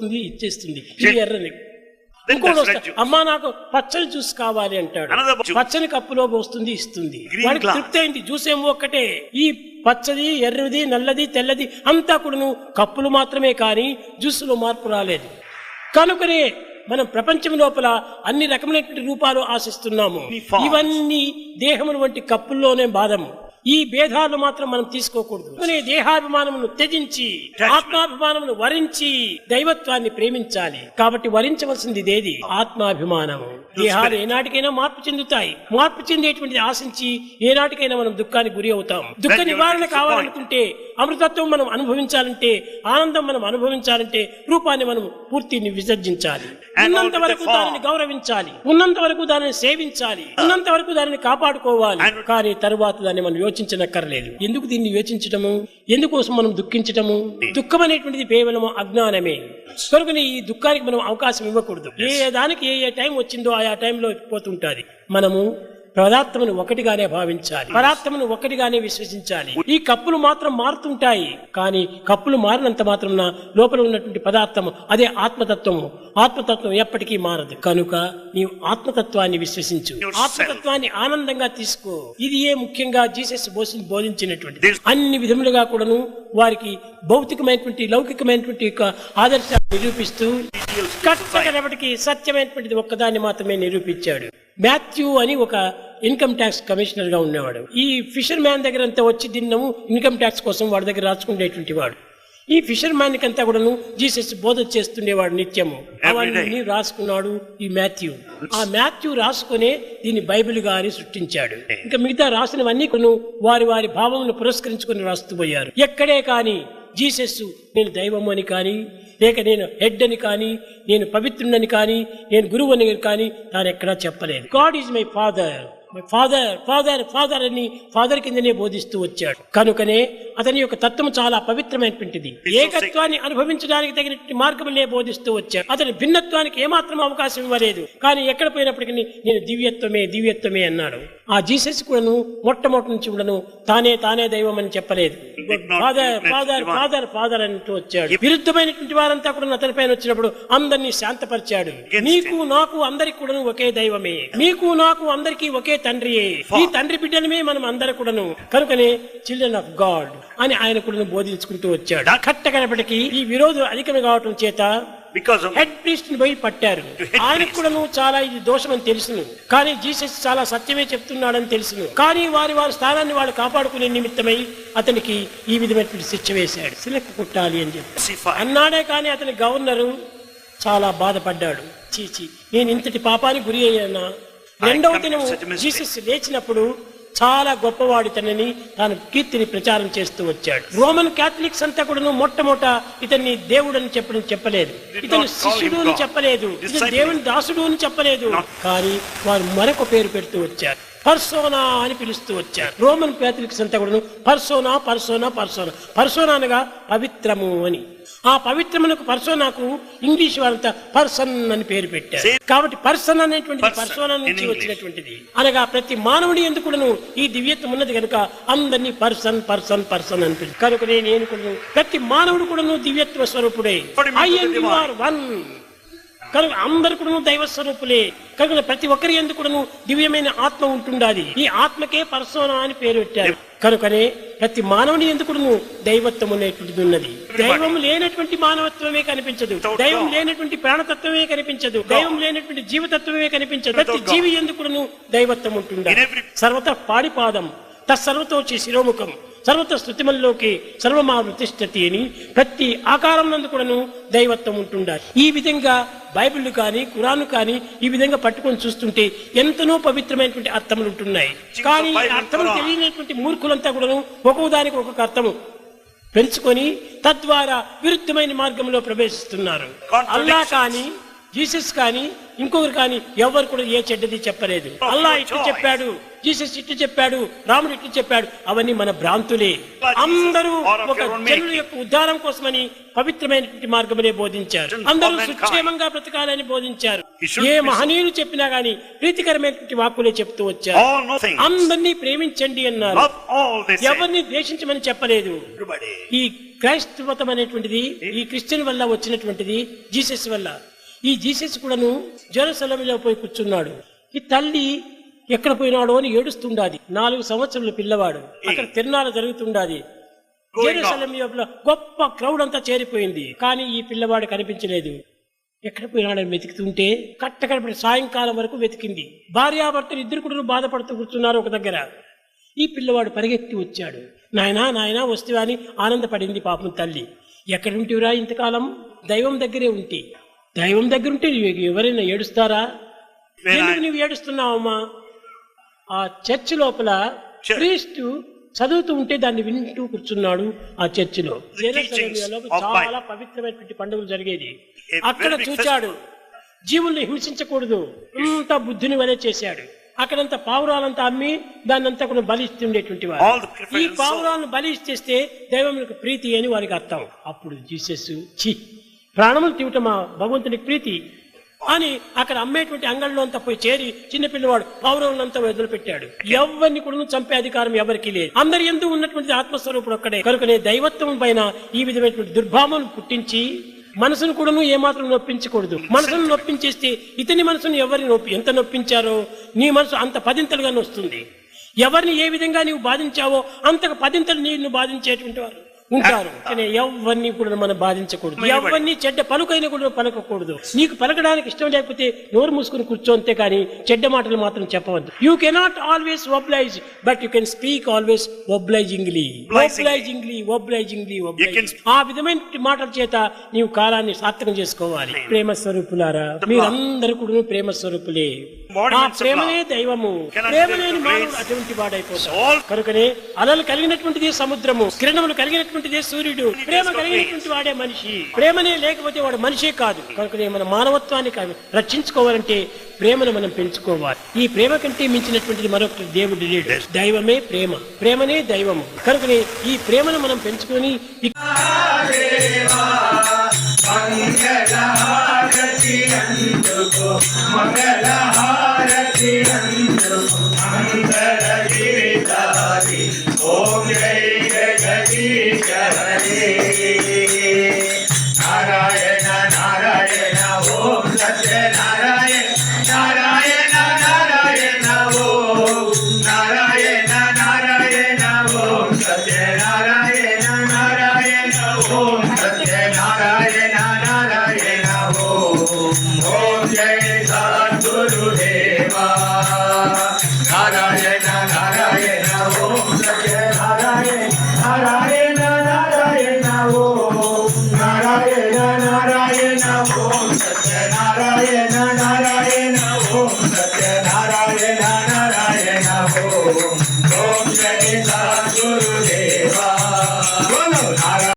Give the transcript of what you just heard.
ఇచ్చేస్తుంది. ఇది ఎర్రని అమ్మా నాకు పచ్చని జ్యూస్ కావాలి అంటాడు. పచ్చని కప్పులో పోస్తుంది, ఇస్తుంది. వాడికి తృప్తి అయింది. జ్యూస్ ఏమో ఒక్కటే. ఈ పచ్చది, ఎర్రది, నల్లది, తెల్లది అంతా కూడాను కప్పులు మాత్రమే కానీ జ్యూసులో మార్పు రాలేదు. కనుకనే మనం ప్రపంచం లోపల అన్ని రకమైనటువంటి రూపాలు ఆశిస్తున్నాము. ఇవన్నీ దేహముల వంటి కప్పుల్లోనే బాధము. ఈ భేదాలు మాత్రం మనం తీసుకోకూడదు. దేహాభిమానమును త్యజించి ఆత్మాభిమానమును వరించి దైవత్వాన్ని ప్రేమించాలి. కాబట్టి వరించవలసింది ఇదేది ఆత్మాభిమానము. దేహాలు ఏనాటికైనా మార్పు చెందుతాయి. మార్పు చెందేటువంటిది ఆశించి ఏనాటికైనా మనం దుఃఖానికి గురి అవుతాం. దుఃఖ నివారణ కావాలనుకుంటే, అమృతత్వం మనం అనుభవించాలంటే, ఆనందం మనం అనుభవించాలంటే రూపాన్ని మనం పూర్తిని విసర్జించాలి. ఉన్నంత వరకు దానిని గౌరవించాలి, ఉన్నంత వరకు దానిని సేవించాలి, ఉన్నంత వరకు దానిని కాపాడుకోవాలి. కానీ తరువాత దాన్ని మనం యోచించనక్కర్లేదు. ఎందుకు దీన్ని యోచించటము? ఎందుకోసం మనం దుఃఖించటము? దుఃఖం అనేటువంటిది కేవలం అజ్ఞానమే. కనుక ఈ దుఃఖానికి మనం అవకాశం ఇవ్వకూడదు. ఏ దానికి ఏ టైం వచ్చిందో ఆయా టైంలో పోతుంటాది. మనము పదార్థమును ఒకటిగానే భావించాలి, పదార్థమును ఒకటిగానే విశ్వసించాలి. ఈ కప్పులు మాత్రం మారుతుంటాయి, కానీ కప్పులు మారినంత మాత్రం లోపల ఉన్నటువంటి పదార్థము అదే ఆత్మతత్వము. ఆత్మతత్వం ఎప్పటికీ మారదు. కనుక నీవు ఆత్మతత్వాన్ని విశ్వసించు, ఆత్మతత్వాన్ని ఆనందంగా తీసుకో. ఇది ముఖ్యంగా జీసస్ బోధించినటువంటి అన్ని విధములుగా కూడాను వారికి భౌతికమైనటువంటి లౌకికమైనటువంటి ఆదర్శాన్ని నిరూపిస్తూ కట్టకడపటికి సత్యమైనటువంటిది ఒక్కదాన్ని మాత్రమే నిరూపించాడు. మాథ్యూ అని ఒక ఇన్కమ్ ట్యాక్స్ కమిషనర్ గా ఉండేవాడు. ఈ ఫిషర్ మ్యాన్ దగ్గర అంతా వచ్చి దిన్నము ఇన్కమ్ ట్యాక్స్ కోసం వాడి దగ్గర రాసుకునేటువంటి వాడు. ఈ ఫిషర్ మ్యాన్ కంతా కూడాను జీసస్ బోధ చేస్తుండేవాడు నిత్యము. అవన్నీ రాసుకున్నాడు ఈ మాథ్యూ. ఆ మాథ్యూ రాసుకునే దీన్ని బైబిల్ గాని సృష్టించాడు. ఇంకా మిగతా రాసినవన్నీ కొను వారి వారి భావమును పురస్కరించుకుని రాస్తూ పోయారు. ఎక్కడే కానీ జీసస్ నేను దైవము అని కానీ, లేక నేను హెడ్ అని కానీ, నేను పవిత్రుడని కానీ, నేను గురువు అని కానీ తాను ఎక్కడా చెప్పలేదు. God is my father, father father father అని ఫాదర్ కిందనే బోధిస్తూ వచ్చాడు. కనుకనే అతని యొక్క తత్వం చాలా పవిత్రమైనటువంటిది. ఏకత్వాన్ని అనుభవించడానికి తగినటువంటి మార్గములే బోధిస్తూ వచ్చాడు. అతని భిన్నత్వానికి ఏమాత్రం అవకాశం ఇవ్వలేదు. కానీ ఎక్కడ పోయినప్పటికీ నేను దివ్యత్వమే దివ్యత్వమే అన్నాడు. ఆ జీసస్ కూడాను మొట్టమొదటి నుంచి కూడాను తానే దైవం అని చెప్పలేదు. ఫాదర్ ఫాదర్ ఫాదర్ ఫాదర్ అంటూ వచ్చాడు. విరుద్ధమైనటువంటి వారంతా కూడా అతని పైన వచ్చినప్పుడు అందరినీ శాంతపరిచాడు. నీకు నాకు అందరికి కూడాను ఒకే దైవమే, మీకు నాకు అందరికీ ఒకే తండ్రియే. ఈ తండ్రి బిడ్డలమే మనం అందరూ కూడాను. కనుకనే చిల్డ్రన్ ఆఫ్ గాడ్ అని ఆయన కూడా బోధించుకుంటూ వచ్చాడు. కట్టకనప్పటికీ ఈ విరోధం అధికం కావటం చేత హెడ్ ప్రీస్ట్ ని పోయి పట్టారు. ఆయనకు కూడా చాలా ఇది దోషం అని తెలుసును, కానీ జీసస్ చాలా సత్యమే చెప్తున్నాడని తెలుసును. కానీ వారి స్థానాన్ని వాళ్ళు కాపాడుకునే నిమిత్తమై అతనికి ఈ విధమైనటువంటి శిక్ష వేశాడు. సిలెక్ట్ కుట్టాలి అని చెప్పి అన్నాడే. కానీ అతని గవర్నరు చాలా బాధపడ్డాడు. చీచి, నేను ఇంతటి పాపానికి గురి అయ్యానా? రెండవ దినం జీసస్ లేచినప్పుడు చాలా గొప్పవాడి తనని తాను కీర్తిని ప్రచారం చేస్తూ వచ్చాడు. రోమన్ క్యాథలిక్స్ అంతా కూడా మొట్టమొదట ఇతన్ని దేవుడు అని చెప్పలేదు, ఇతను శిష్యుడు అని చెప్పలేదు, ఇతను దేవుని దాసుడు అని చెప్పలేదు. కానీ వారు మరొక పేరు పెడుతూ వచ్చారు. పర్సోనా అని పిలుస్తూ వచ్చారు. రోమన్ క్యాథలిక్స్ అంతా కూడా పర్సోనా పర్సోనా పర్సోనా పర్సోనా అనగా పవిత్రము అని. ఆ పవిత్రమునకు పర్సోనాకు ఇంగ్లీష్ వారంతా పర్సన్ అని పేరు పెట్టారు. కాబట్టి పర్సన్ అనేటువంటిది పర్సోనా నుంచి వచ్చినటువంటిది. అనగా ప్రతి మానవుడి ఎందుకును ఈ దివ్యత్వం ఉన్నది కనుక అందరినీ పర్సన్ పర్సన్ పర్సన్ అని పిలుస్తారు. కనుక నేను కూడా ప్రతి మానవుడు కూడాను దివ్యత్వ స్వరూపుడే. I and you are one. కనుక అందరు కూడా దైవ స్వరూపులే. కనుక ప్రతి ఒక్కరి ఎందుకు కూడా దివ్యమైన ఆత్మ ఉంటుండాలి. ఈ ఆత్మకే పర్సోనా అని పేరు పెట్టారు. కనుకనే ప్రతి మానవుని ఎందుకు దైవత్వం అనేటువంటిది ఉన్నది. దైవం లేనటువంటి మానవత్వమే కనిపించదు, దైవం లేనటువంటి ప్రాణతత్వమే కనిపించదు, దైవం లేనటువంటి జీవతత్వమే కనిపించదు. ప్రతి జీవి ఎందుకు దైవత్వం ఉంటుండాలి. సర్వత పాడిపాదం తత్సర్వతోచి శిరోముఖం సర్వత స్థుతిమల్లోకి సర్వమావృతిష్టతి అని ప్రతి ఆకారం నందు కూడాను దైవత్వం ఉంటుండాలి. ఈ విధంగా బైబిల్ కానీ ఖురాన్ కానీ ఈ విధంగా పట్టుకొని చూస్తుంటే ఎంతనో పవిత్రమైనటువంటి అర్థములు ఉంటున్నాయి. కానీ అర్థములు తెలియనటువంటి మూర్ఖులంతా కూడాను ఒక్కొక్క దానికి ఒక్కొక్క అర్థము పెంచుకొని తద్వారా విరుద్ధమైన మార్గంలో ప్రవేశిస్తున్నారు. అల్లా కానీ జీసస్ కానీ ఇంకొకరు కానీ ఎవరు కూడా ఏ చెడ్డది చెప్పలేదు. అల్లా ఇట్లు చెప్పాడు, జీసస్ ఇట్లు చెప్పాడు, రాముడు ఇట్లు చెప్పాడు, అవన్నీ మన భ్రాంతులే. అందరూ ఒక జనుల యొక్క ఉద్ధారం కోసమని పవిత్రమైనటువంటి మార్గమునే బోధించారు. అందరూ సుక్షేమంగా బ్రతకాలని బోధించారు. ఏ మహనీయులు చెప్పినా గాని ప్రీతికరమైనటువంటి వాక్కులే చెప్తూ వచ్చారు. అందరినీ ప్రేమించండి అన్నారు, ఎవరిని ద్వేషించమని చెప్పలేదు. ఈ క్రైస్తవతం అనేటువంటిది ఈ క్రిస్టియన్ వల్ల వచ్చినటువంటిది, జీసస్ వల్ల. ఈ జీసస్ కూడాను జెరూసలేములో పోయి కూర్చున్నాడు. ఈ తల్లి ఎక్కడ పోయినాడో అని ఏడుస్తుండాది. 4 సంవత్సరాల పిల్లవాడు. అక్కడ తిరునాళ్ళు జరుగుతుండాది. జెరూసలేం లోపల గొప్ప క్రౌడ్ అంతా చేరిపోయింది. కానీ ఈ పిల్లవాడు కనిపించలేదు. ఎక్కడ పోయినాడని వెతుకుతుంటే కట్టకడపడి సాయంకాలం వరకు వెతికింది. భార్యాభర్తలు ఇద్దరు కూడా బాధపడుతూ కూర్చున్నారు ఒక దగ్గర. ఈ పిల్లవాడు పరిగెత్తి వచ్చాడు. నాయనా నాయనా వస్తువా అని ఆనందపడింది పాపం తల్లి. ఎక్కడుంటివిరా ఇంతకాలం? దైవం దగ్గరే ఉంటే. దైవం దగ్గర ఉంటే ఎవరైనా ఏడుస్తారా? ఎందుకు నువ్వు ఏడుస్తున్నావమ్మా? ఆ చర్చ్ లోపల క్రీస్తు చదువుతూ ఉంటే దాన్ని వింటూ కూర్చున్నాడు. ఆ చర్చిలో చాలా పవిత్రమైనటువంటి పండుగలు జరిగేది. అక్కడ చూచాడు. జీవుల్ని హింసించకూడదు, అంతా బుద్ధిని వలె చేశాడు. అక్కడంతా పావురాలంతా అమ్మి దాన్నంతా కూడా బలిస్తుండేటువంటి వారు. ఈ పావురాలను బలి ఇచ్చేస్తే దైవములకు ప్రీతి అని వారికి అర్థం. అప్పుడు జీసస్ ప్రాణములు తీవటమా భగవంతునికి ప్రీతి అని అక్కడ అమ్మేటువంటి అంగళ్ళలో అంతా పోయి చేరి చిన్నపిల్లవాడు పౌరవులంతా వదిలిపెట్టాడు. ఎవరిని కూడా చంపే అధికారం ఎవరికి లేదు. అందరి యందు ఉన్నటువంటి ఆత్మస్వరూపుడు ఒక్కడే. కనుకనే దైవత్వం పైన ఈ విధమైనటువంటి దుర్భావం పుట్టించి మనసును కూడాను ఏమాత్రం నొప్పించకూడదు. మనసును నొప్పించేస్తే ఇతని మనసును ఎవరిని ఎంత నొప్పించారో నీ మనసు అంత పదింతలుగా వస్తుంది. ఎవరిని ఏ విధంగా నీవు బాధించావో అంతకు పదింతలు నీవు బాధించేటువంటి వారు ఉంటారు. ఎవరిని కూడా మనం బాధించకూడదు. ఎవరిని చెడ్డ పలుకైనా కూడా పలకకూడదు. నీకు పలకడానికి ఇష్టం లేకపోతే నోరు మూసుకుని కూర్చో, అంతే కానీ చెడ్డ మాటలు మాత్రం చెప్పవద్దు. You cannot always oblige, but you can speak always obligingly. ఆ విధమైన మాటల చేత నీవు కాలాన్ని సార్థకం చేసుకోవాలి. ప్రేమ స్వరూపులారా, మీరందరూ కూడా ప్రేమ స్వరూపులే. ఆ ప్రేమనే దైవము. ప్రేమ లేని మానవుడు అటువంటి వాడైపోతాడు. కనుకనే అలలు కలిగినటువంటిది సముద్రము, కిరణములు కలిగినటువంటిదే సూర్యుడు. ప్రేమ కలిగినటువంటి వాడే మనిషి. ప్రేమనే లేకపోతే వాడు మనిషే కాదు. కనుకనే మన మానవత్వాన్ని రక్షించుకోవాలంటే ప్రేమను మనం పెంచుకోవాలి. ఈ ప్రేమ కంటే మించినటువంటిది మరొకటి దేవుడు లేడు. దైవమే ప్రేమ, ప్రేమనే దైవము. కనుకనే ఈ ప్రేమను మనం పెంచుకొని ఓం జై జగదీశ హరే నారాయణ నారాయణ ఓం సత్యనారాయణ నారాయణ నారాయణ ఓం నారాయణ నారాయణ ఓం సత్యనారాయణ నారాయణ ఓం సత్యనారాయణ నారాయణ ఓం జై సద్గురుదేవా నారాయణ నారాయణ ఓం సత్యనారాయణ నారాయణ నారాయణ ఓం నారాయణ నారాయణ ఓం సత్యనారాయణ నారాయణ ఓం సత్యనారాయణ నారాయణ ఓం జై సద్గురు